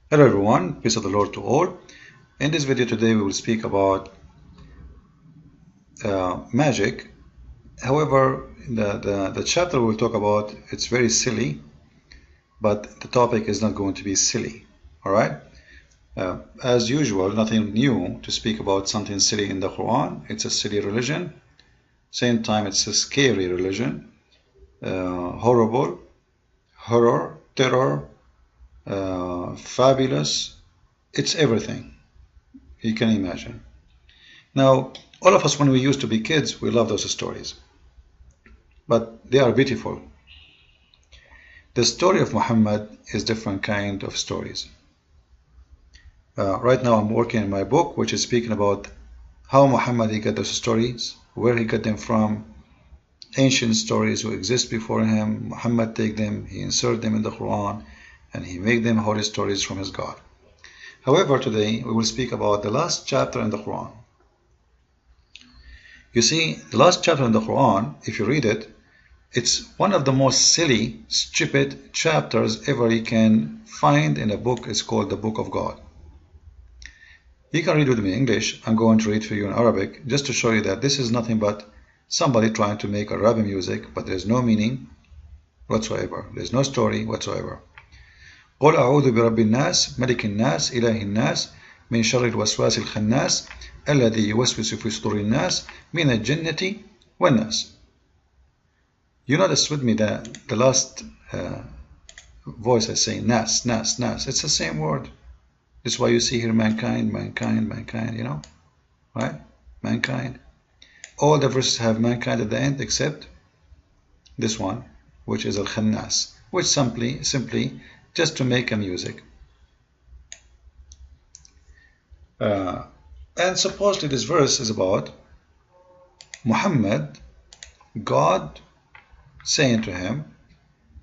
Hello everyone, peace of the Lord to all. In this video today we will speak about magic. However, the chapter we'll talk about, it's very silly, but the topic is not going to be silly. Alright? As usual, nothing new to speak about something silly in the Quran. It's a silly religion. Same time, it's a scary religion. Horrible, horror, terror, fabulous. It's everything you can imagine. Now, all of us, when we used to be kids, we love those stories. But they are beautiful. The story of Muhammad is different kind of stories. Right now I'm working in my book, which is speaking about how Muhammad he got those stories, where he got them from, ancient stories who exist before him. Muhammad take them, he insert them in the Quran, and he make them holy stories from his God. However, today we will speak about the last chapter in the Quran. You see, the last chapter in the Quran, if you read it, it's one of the most silly, stupid chapters ever you can find in a book. It's called the Book of God. You can read with me in English. I'm going to read for you in Arabic just to show you that this is nothing but somebody trying to make Arabic music, but there's no meaning whatsoever. There's no story whatsoever. قل أعوذ برب الناس ملك الناس إله الناس من شر الوسواس الخناس الذي يوسوس في صدور الناس من الجنة والناس. You notice with me that the last voice I say nas, nas, nas. It's the same word. That's why you see here mankind, mankind, mankind, you know, right? Mankind. All the verses have mankind at the end except this one, which is al-khannas, which simply just to make a music. And supposedly this verse is about Muhammad, God saying to him,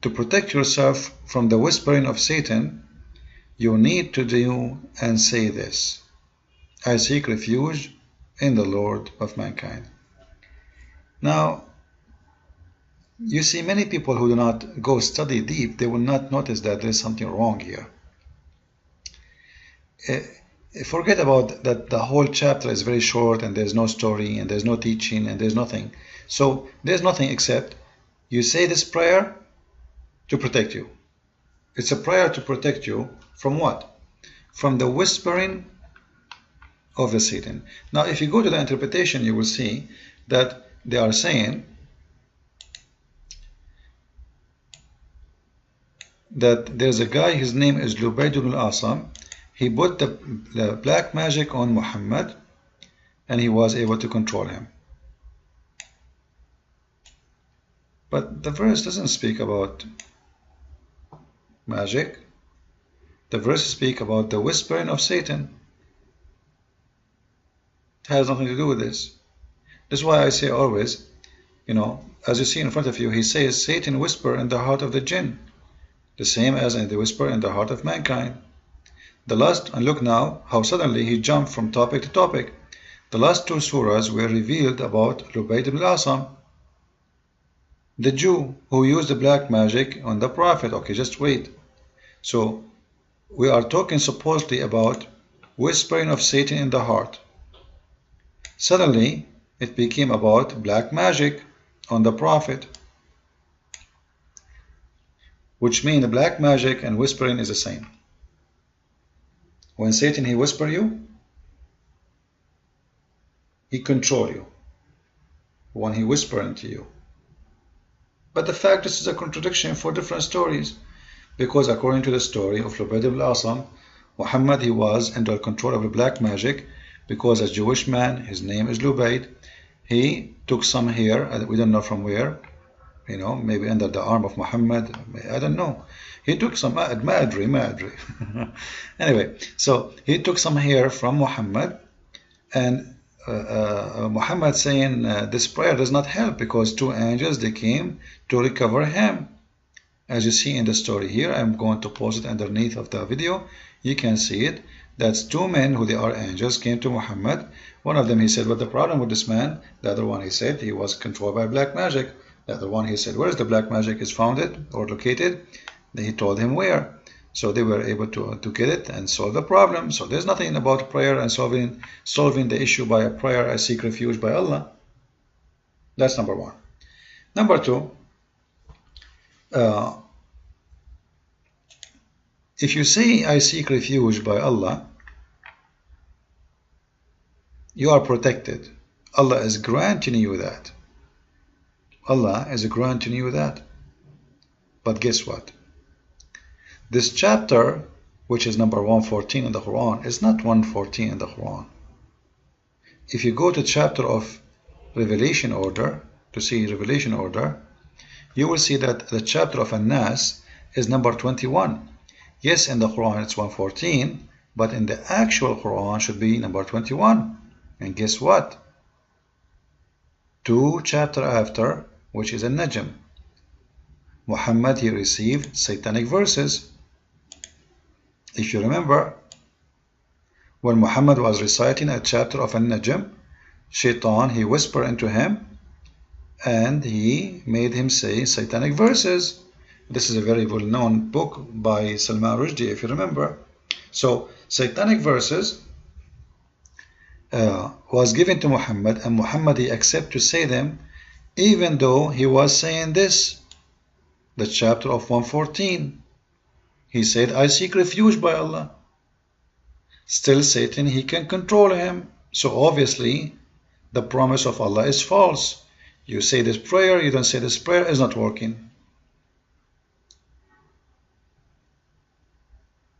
to protect yourself from the whispering of Satan, you need to do and say this: I seek refuge in the Lord of mankind. Now, you see many people who do not go study deep, they will not notice that there is something wrong here. Forget about that the whole chapter is very short and there's no story and there's no teaching and there's nothing. So there's nothing except you say this prayer to protect you. It's a prayer to protect you from what? From the whispering of the Satan. Now, if you go to the interpretation, you will see that they are saying that there's a guy, his name is Lubayd ibn al-Asam. He put the black magic on Muhammad and he was able to control him. But the verse doesn't speak about magic. The verse speaks about the whispering of Satan. It has nothing to do with this. That's why I say always, you know, as you see in front of you, he says Satan whisper in the heart of the jinn, the same as in the whisper in the heart of mankind. And look now how suddenly he jumped from topic to topic. The last two surahs were revealed about Lubayd ibn al-Asam, the Jew who used the black magic on the Prophet. Okay, just wait. So we are talking supposedly about whispering of Satan in the heart. Suddenly it became about black magic on the Prophet, which means the black magic and whispering is the same. When Satan he whisper you, he control you. When he whisper into you. But the fact this is a contradiction for different stories, because according to the story of Lubayd ibn al-Asam, Muhammad he was under control of the black magic because a Jewish man, his name is Lubayd, he took some hair, we don't know from where, you know, maybe under the arm of Muhammad, I don't know. He took some, madri. Anyway, so he took some hair from Muhammad, and Muhammad saying this prayer does not help because two angels, they came to recover him. As you see in the story here, I'm going to post it underneath of the video. You can see it. That's two men who they are angels came to Muhammad. One of them he said, what the problem with this man? The other one he said he was controlled by black magic. The other one he said, where is the black magic is founded or located? Then he told him where. So they were able to get it and solve the problem. So there's nothing about prayer and solving the issue by a prayer. I seek refuge by Allah. That's number one. Number two, if you say I seek refuge by Allah, you are protected. Allah is granting you that. Allah is granting you that. But guess what? This chapter, which is number 114 in the Quran, is not 114 in the Quran. If you go to chapter of revelation order, to see revelation order, you will see that the chapter of An-Nas is number 21. Yes, in the Quran it's 114, but in the actual Quran should be number 21. And guess what? 2 chapters after, which is An-Najm, Muhammad, he received satanic verses. If you remember, when Muhammad was reciting a chapter of An-Najm, Shaitan, he whispered into him and he made him say satanic verses. This is a very well-known book by Salman Rushdie, if you remember. So satanic verses was given to Muhammad, and Muhammad, he accepted to say them, even though he was saying this, the chapter of 114. He said, I seek refuge by Allah. Still Satan, he can control him. So obviously the promise of Allah is false. You say this prayer, you don't say this prayer, is not working.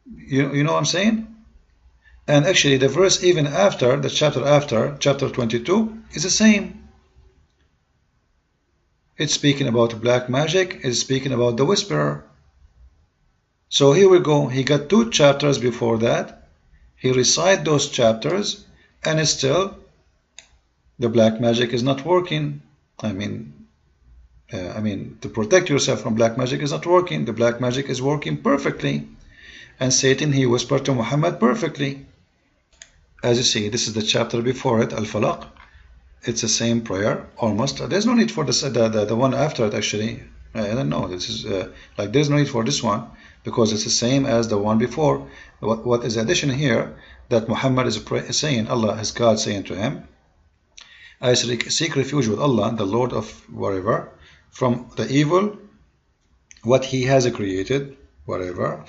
You know what I'm saying? And actually the verse even after, the chapter after, chapter 22, is the same. It's speaking about black magic, it's speaking about the whisperer. So here we go, he got 2 chapters before that, he recited those chapters, and still the black magic is not working. I mean, to protect yourself from black magic is not working. The black magic is working perfectly. And Satan, he whispered to Muhammad perfectly. As you see, this is the chapter before it, Al-Falaq. It's the same prayer, almost. There's no need for this, the one after it, actually. I don't know. This is like there's no need for this one because it's the same as the one before. What is the addition here? That Muhammad is saying, Allah, his God, saying to him, I seek refuge with Allah, the Lord of whatever, from the evil, what He has created, whatever,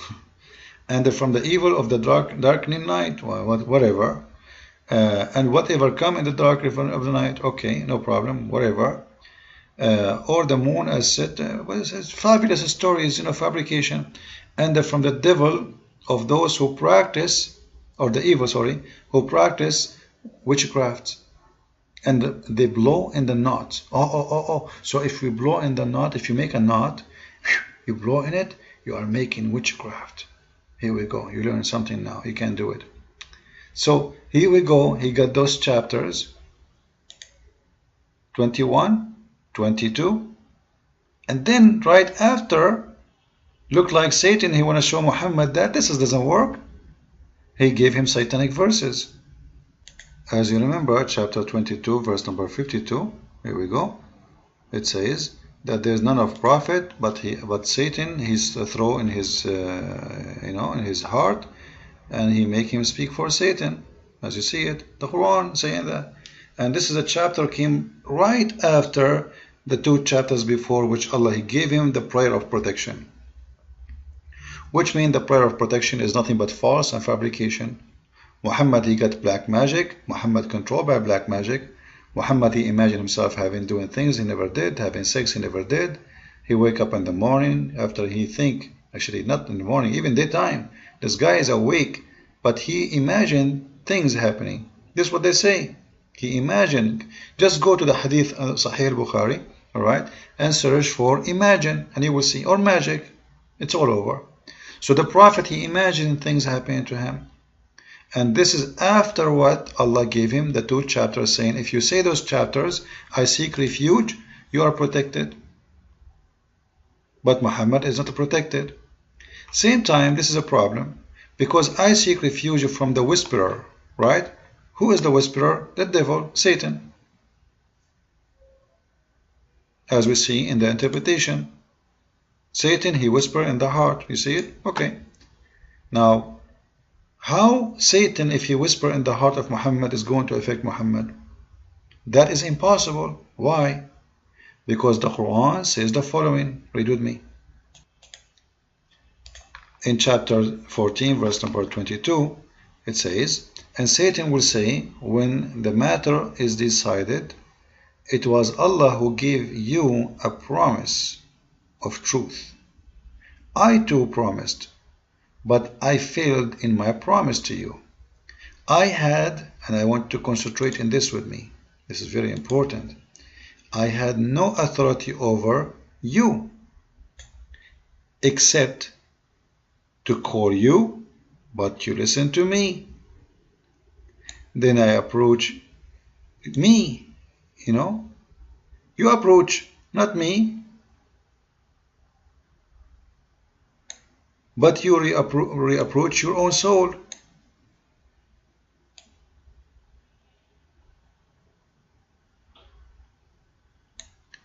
and from the evil of the darkening night, whatever, and whatever come in the dark of the night, okay, no problem, whatever, or the moon as set, fabulous stories, fabrication, and from the devil of those who practice, or the evil, sorry, who practice witchcraft. And they blow in the knot. So if we blow in the knot, if you make a knot, you blow in it, you are making witchcraft. Here we go. You learn something now. You can do it. So here we go. He got those chapters 21, 22. And then right after, looked like Satan, he want to show Muhammad that this doesn't work. He gave him satanic verses. As you remember, chapter 22, verse number 52, here we go. It says that there is none of prophet, but Satan, he's thrown in his, in his heart, and he make him speak for Satan. As you see it, the Quran saying that. And this is a chapter came right after the 2 chapters before, which Allah, he gave him the prayer of protection. Which means the prayer of protection is nothing but false and fabrication. Muhammad, he got black magic. Muhammad controlled by black magic. Muhammad, he imagined himself doing things he never did, having sex he never did. He wake up in the morning after he think, actually not in the morning, even daytime. This guy is awake, but he imagined things happening. This is what they say. He imagined. Just go to the hadith Sahih al-Bukhari, alright, and search for imagine, and you will see, or magic. It's all over. So the Prophet, he imagined things happening to him. And this is after what Allah gave him, the 2 chapters, saying, if you say those chapters, I seek refuge, you are protected. But Muhammad is not protected. Same time, this is a problem, because I seek refuge from the whisperer, right? Who is the whisperer? The devil, Satan. As we see in the interpretation. Satan, he whispers in the heart. You see it? Okay. Now, how Satan, if he whisper in the heart of Muhammad, is going to affect Muhammad? That is impossible. Why? Because the Quran says the following. Read with me. In chapter 14, verse number 22, it says, and Satan will say, when the matter is decided, it was Allah who gave you a promise of truth. I too promised, but I failed in my promise to you. I had, and I want to concentrate in this with me, this is very important, I had no authority over you except to call you, but you listen to me. Then I approach me, you approach, not me, but you reapproach your own soul.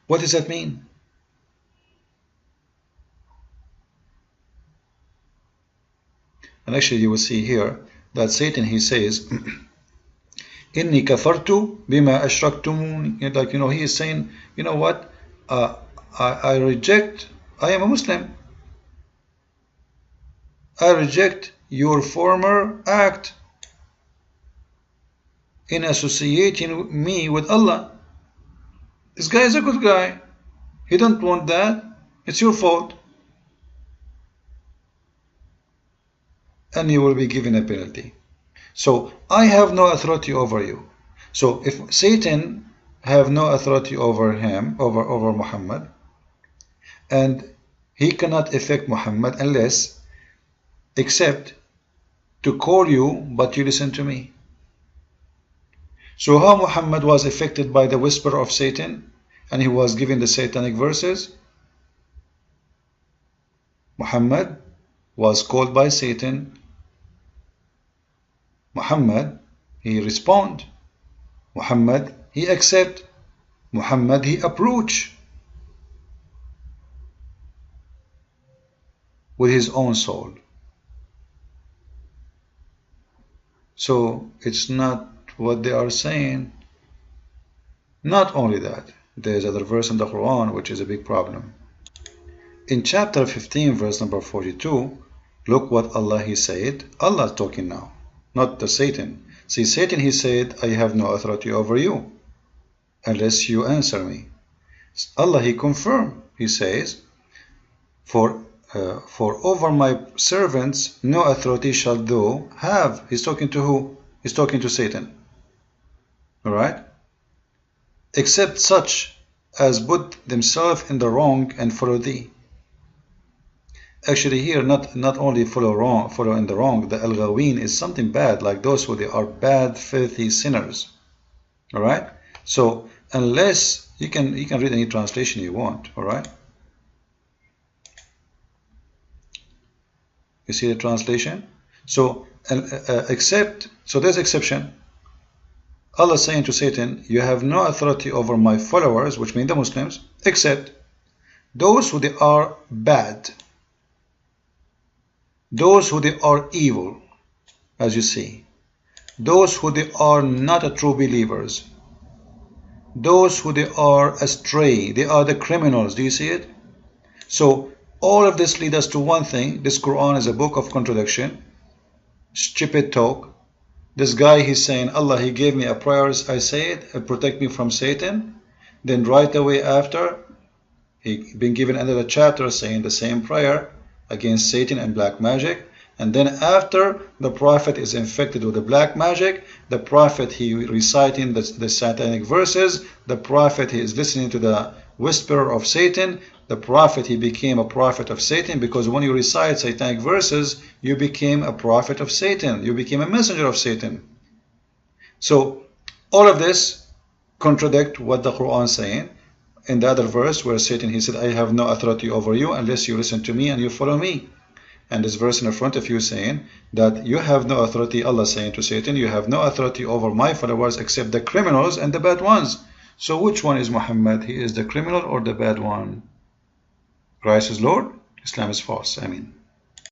What does that mean? And actually you will see here that Satan, he says, Inni kafartu bima ashraktumuni. Like, he is saying, you know what? I reject, I am a Muslim. I reject your former act in associating me with Allah. This guy is a good guy. He don't want that. It's your fault. And you will be given a penalty. So I have no authority over you. So if Satan have no authority over him, over Muhammad, and he cannot affect Muhammad unless except to call you, but you listen to me. So how Muhammad was affected by the whisper of Satan, and he was given the satanic verses? Muhammad was called by Satan. Muhammad, he respond. Muhammad, he accept. Muhammad, he approach with his own soul. So it's not what they are saying. Not only that, there's other verse in the Quran which is a big problem. In chapter 15, verse number 42, look what Allah, he said. Allah is talking now, not the Satan. See, Satan, he said, I have no authority over you unless you answer me. Allah, he confirmed. He says, for over my servants no authority shall thou have. He's talking to who? He's talking to Satan. Alright? Except such as put themselves in the wrong and follow thee. Actually here, not only follow in the wrong, the al-ghawin is something bad, like those who they are bad, filthy sinners. Alright? So unless you can read any translation you want, alright? You see the translation? So so there's exception. Allah is saying to Satan, you have no authority over my followers, which mean the Muslims, except those who they are bad, those who they are evil, as you see, those who they are not a true believers, those who they are astray, they are the criminals. Do you see it? So all of this leads us to one thing. This Quran is a book of contradiction, stupid talk. This guy, he's saying, Allah, he gave me a prayer, I say it, protect me from Satan. Then right away after, he been given another chapter saying the same prayer against Satan and black magic. And then after the prophet is infected with the black magic, the prophet, he reciting the satanic verses, the prophet, he is listening to the whisperer of Satan, the prophet, he became a prophet of Satan, because when you recite satanic verses, you became a prophet of Satan, you became a messenger of Satan. So all of this contradict what the Quran is saying. In the other verse where Satan, he said, I have no authority over you unless you listen to me and you follow me. And this verse in the front of you saying that you have no authority, Allah saying to Satan, you have no authority over my followers except the criminals and the bad ones. So which one is Muhammad? He is the criminal or the bad one? Christ is Lord, Islam is false. I mean.